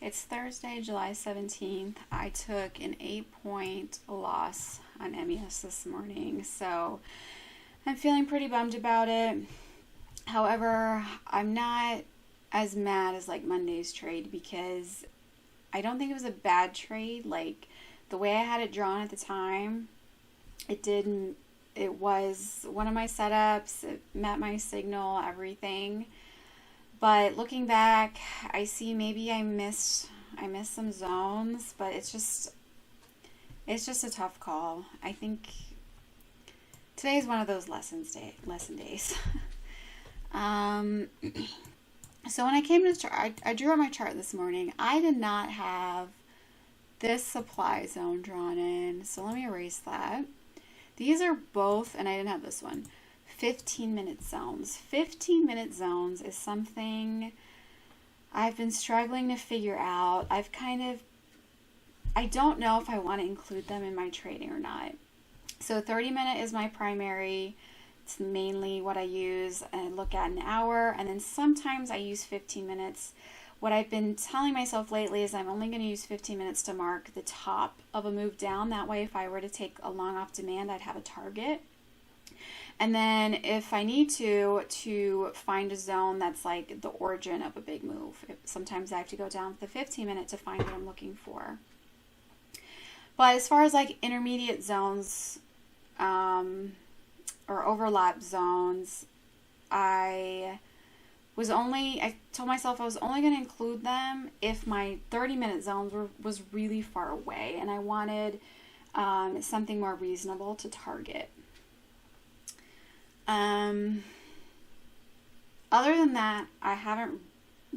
It's Thursday, July 17th. I took an 8-point loss on MES this morning, so I'm feeling pretty bummed about it. However, I'm not as mad as like Monday's trade because I don't think it was a bad trade. Like the way I had it drawn at the time, it was one of my setups. It met my signal, everything. But looking back, I see maybe I missed some zones, but it's just a tough call. I think today is one of those lesson days. So when I came to chart, I drew on my chart this morning. I did not have this supply zone drawn in, so let me erase that. These are both, and I didn't have this one, 15-minute zones. 15-minute zones is something I've been struggling to figure out. I don't know if I want to include them in my trading or not. So 30-minute is my primary. It's mainly what I use and look at an hour, and then sometimes I use 15 minutes. What I've been telling myself lately is I'm only going to use 15 minutes to mark the top of a move down. That way, if I were to take a long off demand, I'd have a target. And then if I need to find a zone that's like the origin of a big move, sometimes I have to go down to the 15-minute to find what I'm looking for. But as far as like intermediate zones or overlap zones, I told myself I was only going to include them if my 30-minute zones was really far away and I wanted something more reasonable to target. Other than that, I haven't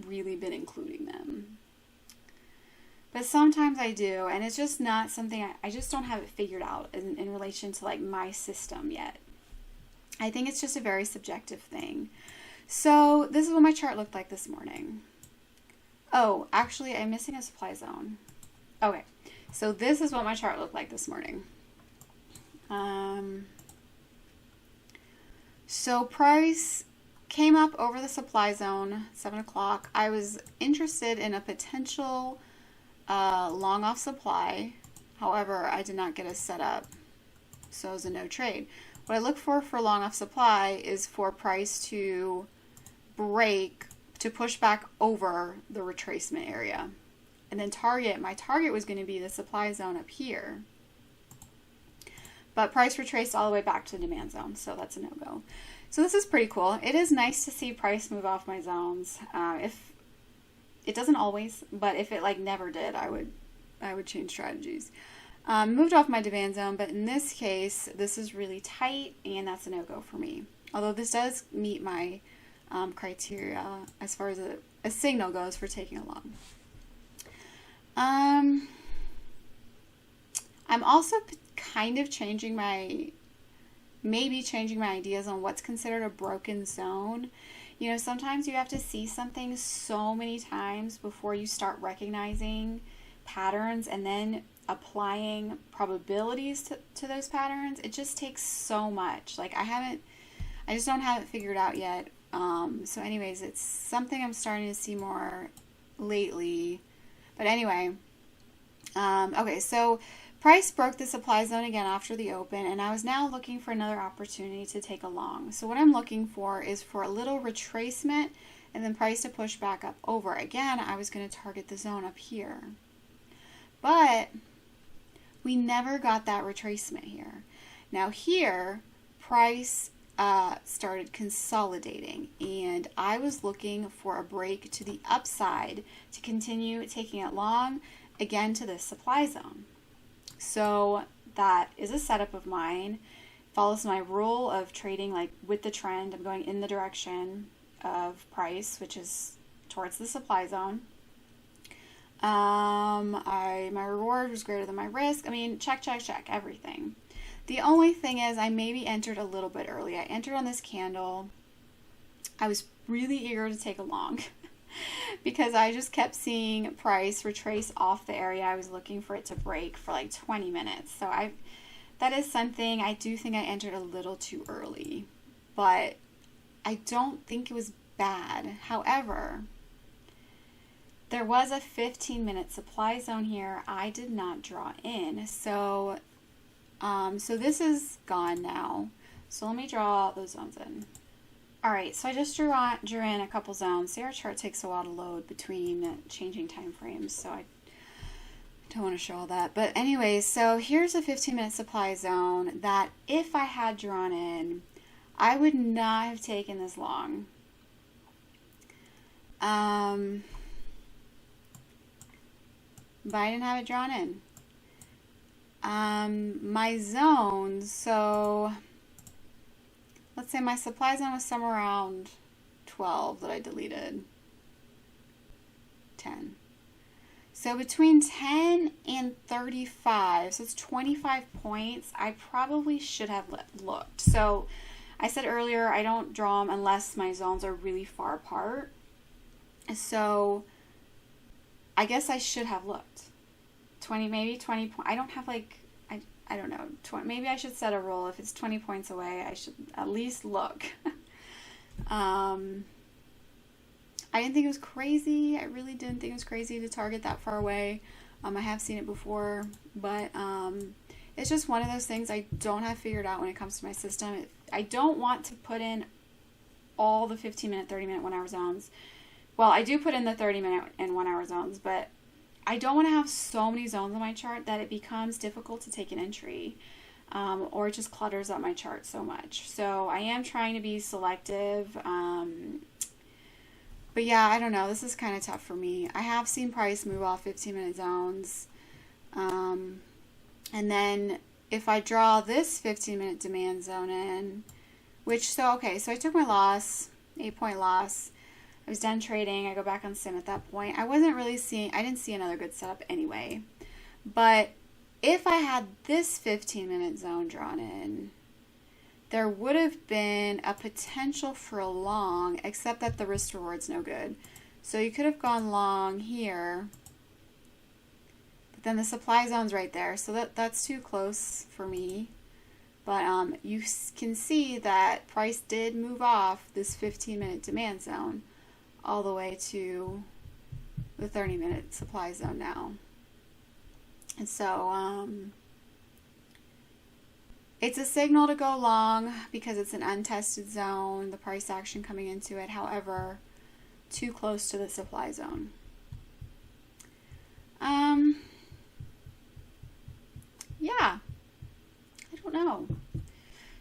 really been including them. But sometimes I do, and it's just not something I just don't have it figured out in relation to like my system yet. I think it's just a very subjective thing. So this is what my chart looked like this morning. Oh, actually, I'm missing a supply zone. Okay, so this is what my chart looked like this morning. So price came up over the supply zone, 7 o'clock. I was interested in a potential long off supply. However, I did not get a setup, so it was a no trade. What I look for long off supply is for price to break, to push back over the retracement area. And then my target was going to be the supply zone up here. But price retraced all the way back to the demand zone, so that's a no-go. So this is pretty cool. It is nice to see price move off my zones. If it doesn't always, but if it like never did, I would change strategies. Moved off my demand zone, but in this case, this is really tight, and that's a no-go for me. Although this does meet my criteria as far as a signal goes for taking a long. I'm also kind of changing my ideas on what's considered a broken zone. You know, sometimes you have to see something so many times before you start recognizing patterns and then applying probabilities to those patterns. It just takes so much. Like I just don't have it figured out yet. So anyways, it's something I'm starting to see more lately. But anyway, okay, so price broke the supply zone again after the open, and I was now looking for another opportunity to take a long. So what I'm looking for is for a little retracement and then price to push back up over. Again, I was going to target the zone up here. But we never got that retracement here. Now here, price started consolidating, and I was looking for a break to the upside to continue taking it long, again to this supply zone. So that is a setup of mine. Follows my rule of trading like with the trend. I'm going in the direction of price, which is towards the supply zone. My reward was greater than my risk. I mean, check, everything. The only thing is I maybe entered a little bit early. I entered on this candle. I was really eager to take a long because I just kept seeing price retrace off the area I was looking for it to break for like 20 minutes. So that is something I do think I entered a little too early, but I don't think it was bad. However, there was a 15-minute supply zone here I did not draw in. So this is gone now. So let me draw those zones in. All right, so I just drew in a couple zones. See, our chart takes a while to load between changing time frames, so I don't want to show all that. But anyway, so here's a 15-minute supply zone that if I had drawn in, I would not have taken this long. But I didn't have it drawn in. My zones, so let's say my supply zone was somewhere around 12 that I deleted. 10. So between 10 and 35, so it's 25 points, I probably should have looked. So I said earlier, I don't draw them unless my zones are really far apart. So I guess I should have looked. 20, maybe 20 points. I don't have like, I don't know, 20, maybe I should set a rule. If it's 20 points away, I should at least look. I didn't think it was crazy. I really didn't think it was crazy to target that far away. I have seen it before, but it's just one of those things I don't have figured out when it comes to my system. I don't want to put in all the 15-minute, 30-minute, 1-hour zones. Well, I do put in the 30-minute and 1-hour zones, but I don't want to have so many zones on my chart that it becomes difficult to take an entry, or it just clutters up my chart so much. So I am trying to be selective. But yeah, I don't know. This is kind of tough for me. I have seen price move off 15-minute zones. And then if I draw this 15-minute demand zone in, so I took my loss, 8-point loss. I was done trading. I go back on sim at that point. I didn't see another good setup anyway. But if I had this 15-minute zone drawn in, there would have been a potential for a long, except that the risk reward's no good. So you could have gone long here, but then the supply zone's right there, so that's too close for me. But you can see that price did move off this 15-minute demand zone all the way to the 30-minute supply zone now. And so it's a signal to go long because it's an untested zone, the price action coming into it. However, too close to the supply zone. Yeah, I don't know.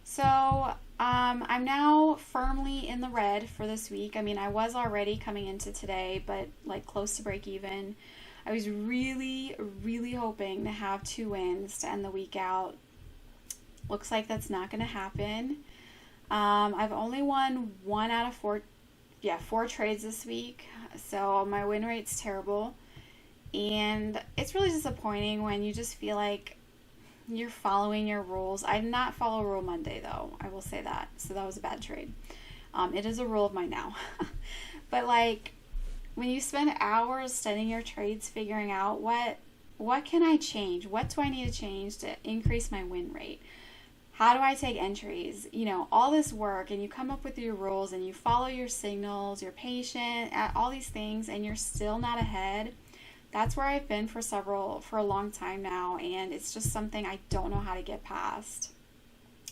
So I'm now firmly in the red for this week. I mean, I was already coming into today, but like close to break even. I was really, really hoping to have 2 wins to end the week out. Looks like that's not going to happen. I've only won 1 out of 4 trades this week. So my win rate's terrible. And it's really disappointing when you just feel like you're following your rules. I did not follow Rule Monday, though. I will say that. So that was a bad trade. It is a rule of mine now. But like, when you spend hours studying your trades, figuring out what can I change? What do I need to change to increase my win rate? How do I take entries? You know, all this work, and you come up with your rules and you follow your signals, you're patient, all these things, and you're still not ahead. That's where I've been for a long time now, and it's just something I don't know how to get past.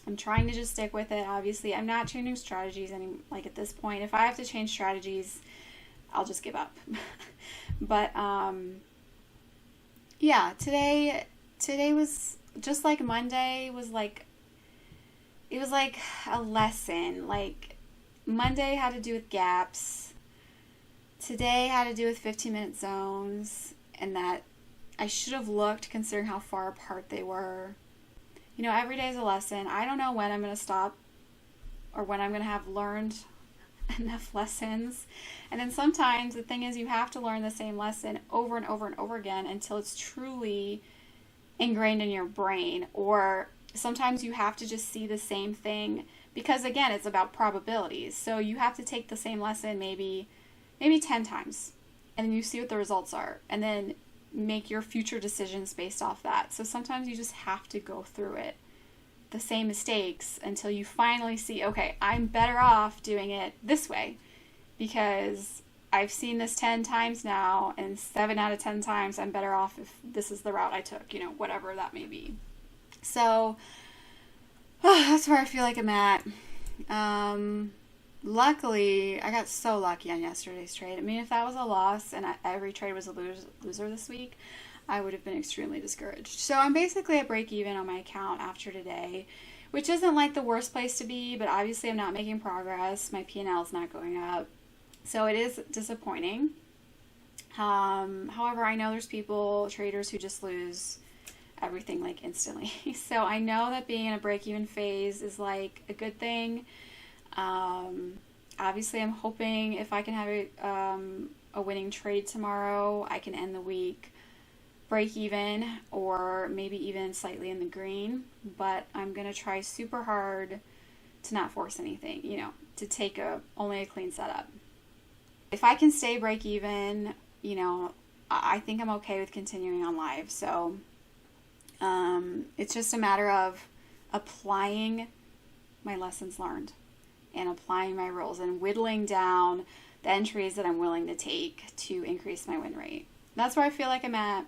I'm trying to just stick with it. Obviously, I'm not changing strategies like at this point. If I have to change strategies, I'll just give up. But yeah, today was just like Monday was like, it was like a lesson. Like Monday had to do with gaps. Today had to do with 15-minute zones, and that I should have looked considering how far apart they were. You know, every day is a lesson. I don't know when I'm going to stop or when I'm going to have learned enough lessons. And then sometimes the thing is, you have to learn the same lesson over and over and over again until it's truly ingrained in your brain. Or sometimes you have to just see the same thing because, again, it's about probabilities. So you have to take the same lesson maybe 10 times, and then you see what the results are, and then make your future decisions based off that. So sometimes you just have to go through it, the same mistakes, until you finally see, okay, I'm better off doing it this way because I've seen this 10 times now, and 7 out of 10 times I'm better off if this is the route I took, whatever that may be. So, that's where I feel like I'm at. Luckily, I got so lucky on yesterday's trade. I mean, if that was a loss and every trade was a loser this week, I would have been extremely discouraged. So I'm basically at break even on my account after today, which isn't like the worst place to be, but obviously I'm not making progress. My P&L is not going up. So it is disappointing. However, I know there's traders who just lose everything like instantly. So I know that being in a break-even phase is like a good thing. Obviously I'm hoping if I can have a winning trade tomorrow, I can end the week break even or maybe even slightly in the green. But I'm going to try super hard to not force anything, to take only a clean setup. If I can stay break even, I think I'm okay with continuing on live. So it's just a matter of applying my lessons learned and applying my rules and whittling down the entries that I'm willing to take to increase my win rate. That's where I feel like I'm at.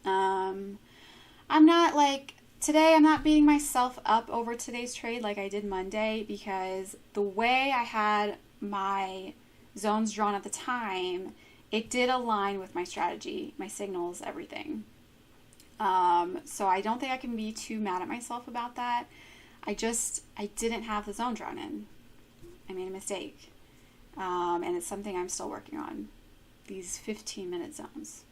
I'm not today I'm not beating myself up over today's trade like I did Monday, because the way I had my zones drawn at the time, it did align with my strategy, my signals, everything. So I don't think I can be too mad at myself about that. I didn't have the zone drawn in. I made a mistake. And it's something I'm still working on. These 15-minute zones.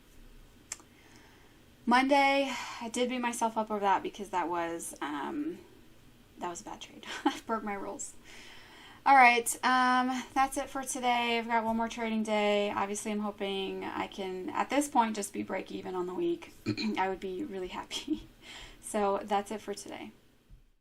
Monday, I did beat myself up over that because that was a bad trade. I broke my rules. All right, that's it for today. I've got one more trading day. Obviously, I'm hoping I can, at this point, just be break even on the week. I would be really happy. So that's it for today.